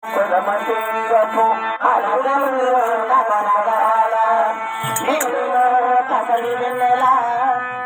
కులమతీరపు అరగములు నగనగాల నీలో కసలి వెన్నెల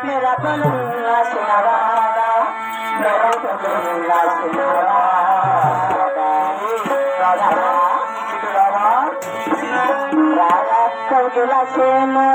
నిరపనున్న సినవాడ నిరపనున్న సినవాడ రాల కౌజుల సేను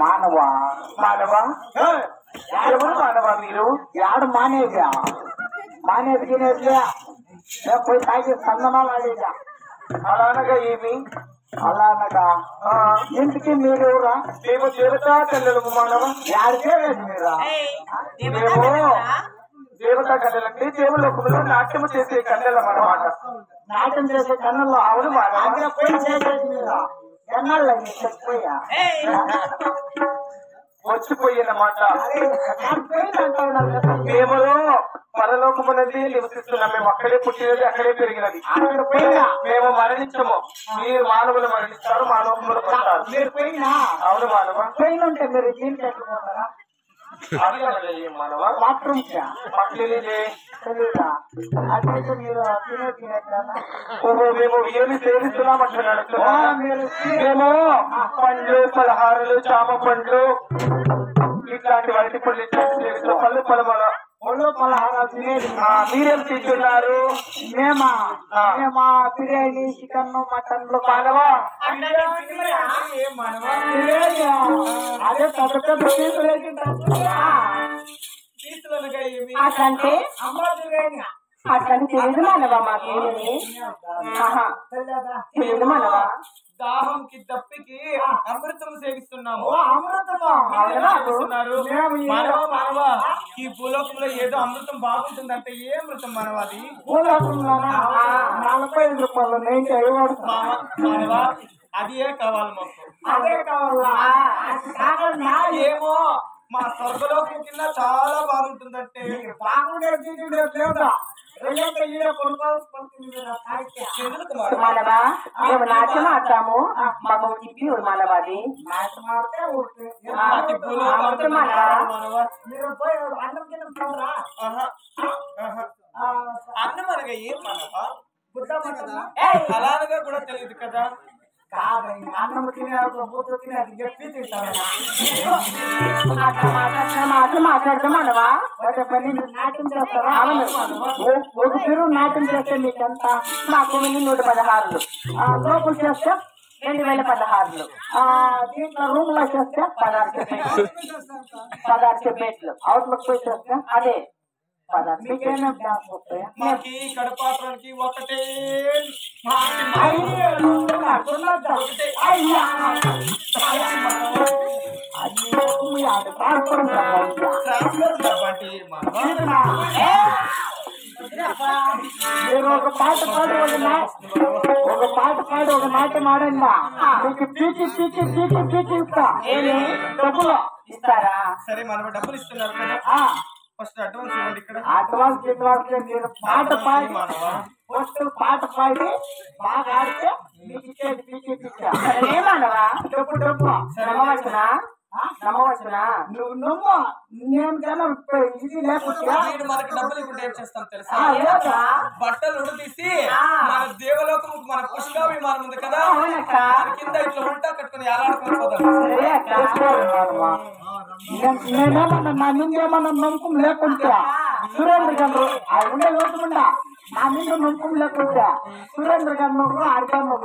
మానవా మానవా ఎవరు మానవా మీరు యాడు మానేదా మానేది తినేదిలే పోయి తాగి సందనాలు ఆడేదా అలా అనగా ఏమి అలా అనగా ఇంటికి మీరెవరా మేము దేవతా కల్లెలము మానవ యాడికే లేదు మీరా మేము దేవతా కన్నెలంటే దేవులోకంలో నాట్యము చేసే కన్నెలం అన్నమాట నాట్యం చేసే కన్నెల్లో అవును మానవ పోయి చేసేది మీరా ఎన్నాళ్ళు చెప్పిపోయా వచ్చిపోయినమాట మేము పరలోకమునది నివసిస్తున్నాం మేము అక్కడే పుట్టినది అక్కడే పెరిగినది మేము మరణించము మీరు మానవులు మరణిస్తారు మానవములు పడతారు మీరు పోయినా అవును మానవ పోయిన ఉంటే మీరు దీనికి ఎట్టుకుంటారా మానవ బాత్రూమ్ మేము ఏమి సేవిస్తున్నామంటున్నాడు మేము పండ్లు పలహారాలు చామ పండ్లు ఇట్లాంటి వాటి పళ్ళు సేవిస్తాం పళ్ళు పలమల ఒళ్ళు పలహారాలు తినేది మీరేం తింటున్నారు మేమా బిర్యానీ చికెన్ మటన్లు మానవా అదే పెద్ద అట్లంటే అట్లని తెలియదు మానవా మాకు తెలియదు మానవా దాహంకి దప్పికి అమృతం సేవిస్తున్నాము మానవ ఈ భూలోకంలో ఏదో అమృతం బాగుంటుందంటే ఏ అమృతం మానవ అది భూలోకంలో 45 రూపాయలు నేను మానవ అదే కావాలి మాకు అదే కావాలా ఏమో మా స్వర్గలోకం కింద చాలా బాగుంటుందంటే మానవా మేము నాట్యం ఆడతాము మాకు తిప్పి మానవాది అన్నం అనగా ఏం మానవా అలాగా కూడా తెలియదు కదా కాదండి అన్నం తినేవాళ్ళు బూతు తినేది చెప్పి తింటారా అట్లా మాట్లాడతాం అనవా ఒక పని నాట్యం చేస్తారా అవును ఒక పేరు నాట్యం చేస్తే మీకెంత మాకు 116 లోపల చేస్తే 2016 దీంట్లో రూమ్ లో చేస్తే 16 చెప్పేట్లు అవుట్లోకి పోయి చేస్తే అదే మీకేమేమి డాన్స్ వస్తాయా మాకి కడపాత్రానికి ఒకటే మీరు ఒక పాట పాడి ఒక నాట్యం ఆడండి మీకు పీకి ఇస్తా డబ్బులు ఇస్తారా సరే మనం డబ్బులు ఇస్తున్నారు కదా ఫస్ట్ అడ్వాన్స్ ఇవ్వండి ఇక్కడ అడ్వాన్స్ మీరు పాట పాడి ఫస్ట్ పాట పాడి బాగా ఆడితే మీకు ఇచ్చేది పీకి ఏమన్నవా డబ్బు నమ్మవచ్చునా నువ్వు నమ్మ నేను కన్నా ఇది లేకపోతే మనకి డబ్బులు ఇప్పుడు ఏం చేస్తాం తెలుసా బట్టలు ఉడదీసి మన దేవలోకం మన పుష్ప విమానం ఉంది కదా కింద ఇట్లా ఉంటా కట్టుకుని ఎలాడుకొని పోతాం నేనేమన్నా నా నిందేమన్నా నమ్మకం లేకుంటే సురేంద్ర గారు ఉండే లోతుకుండా నా నిండు నమ్మకం లేకుంటే సురేంద్ర గారు నవ్వు ఆడికారు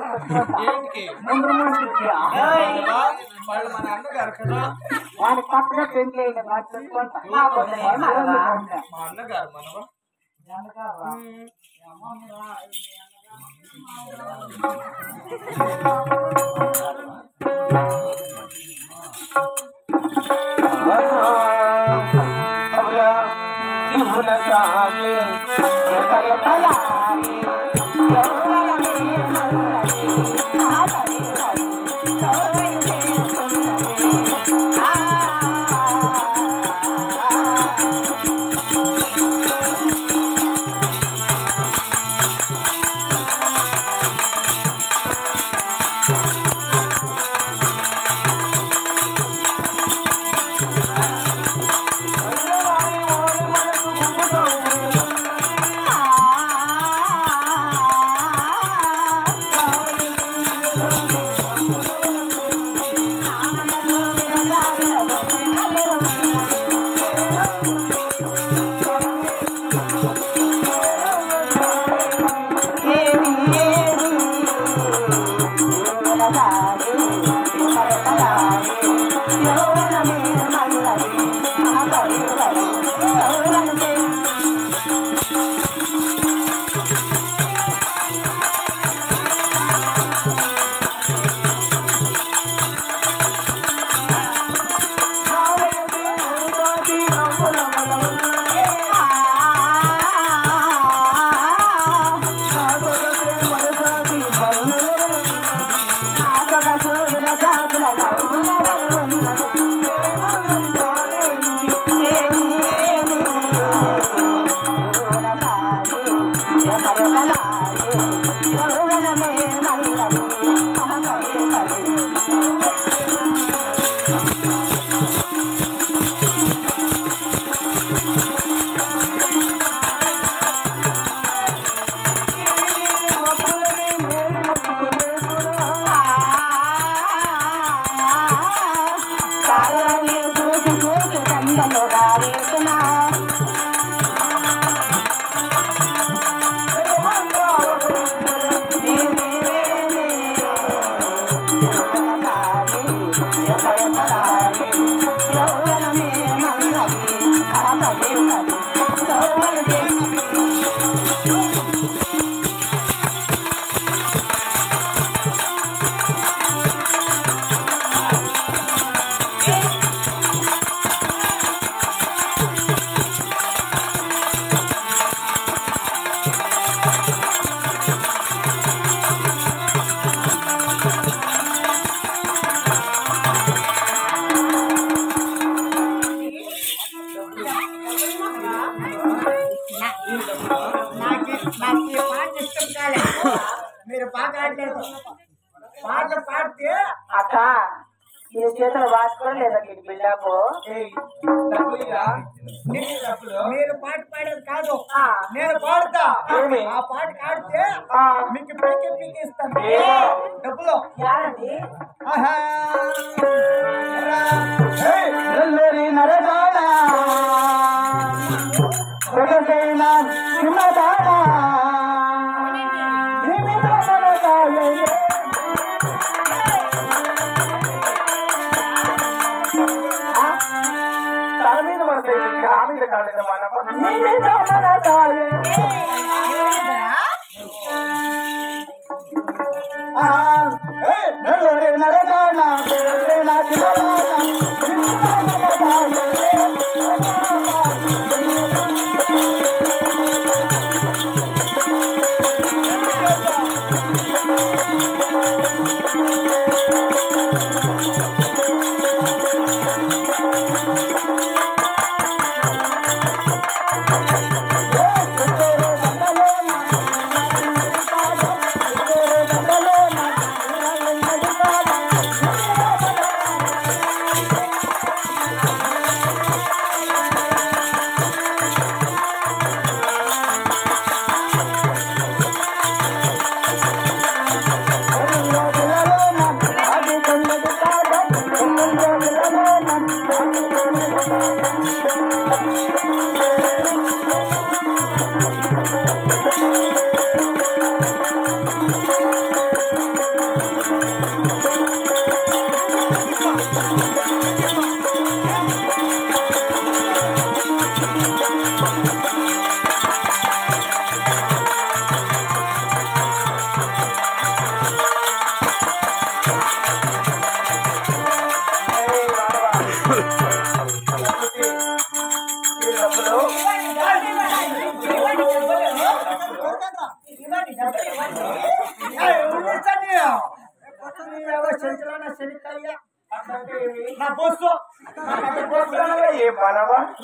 వాడి పక్కగా పెంచేయండి మా అన్నగారు మనవా మీరు పాట ఆడలేదు పాటలు పాడితే అక్క ఈ చేతులు వాడుకోవడం లేదా నీకు బిల్డప్ మీరు పాట పాడేది కాదు నేను పాడుతా ఆ పాట పాడితే మీకు పీకి ఇస్తాను డబ్బులు నరదానా చిన్నదానా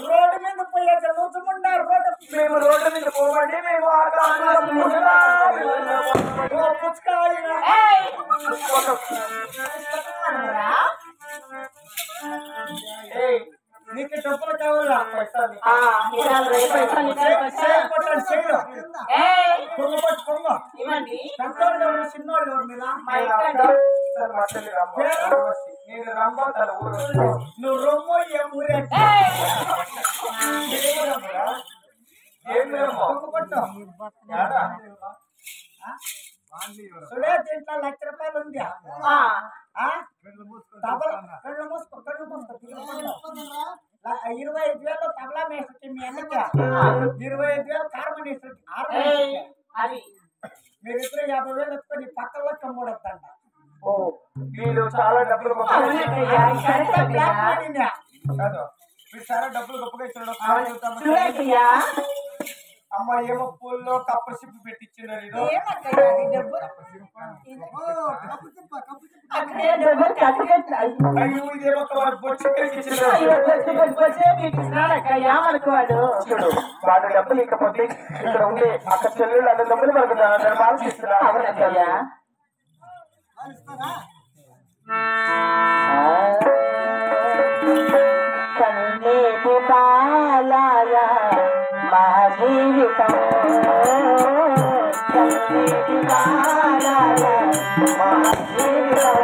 రోడ్డు మీద పోయే చదువుతున్నారు మేము రోడ్డు మీద పోవండి మేము నీకు డబ్బులు కావాలా చిన్నోళ్ళు ఎవరు మీద నువ్వు రొమ్ము ఏం ఊరే దీంట్లో 1,00,000 రూపాయలు ఉంది కళ్ళు మూసుకో 25,000 తబలా మేస్త్రికి మీ అన్నకి 25,000 కార్బన్ అది మీరిద్దరు 50,000 ఎత్తుకొని పక్కల్లో కమ్మూడొద్దంట. మీరు చాలా డబ్బులు మీరు చాలా డబ్బులు గొప్పగా ఇచ్చాడు. అమ్మ ఏమో పూల్లో కప్ప సిప్పు పెట్టించినారు. వాడు డబ్బులు ఇకపోతే ఇక్కడ ఉండే అక్కడ చెల్లెళ్ళు అన్న డబ్బులు మనకు ధర్మాలు ఇస్తున్నారు. కన్నేటి బాలాల మా జీవితం కన్నేటి బాలాల మా జీవితం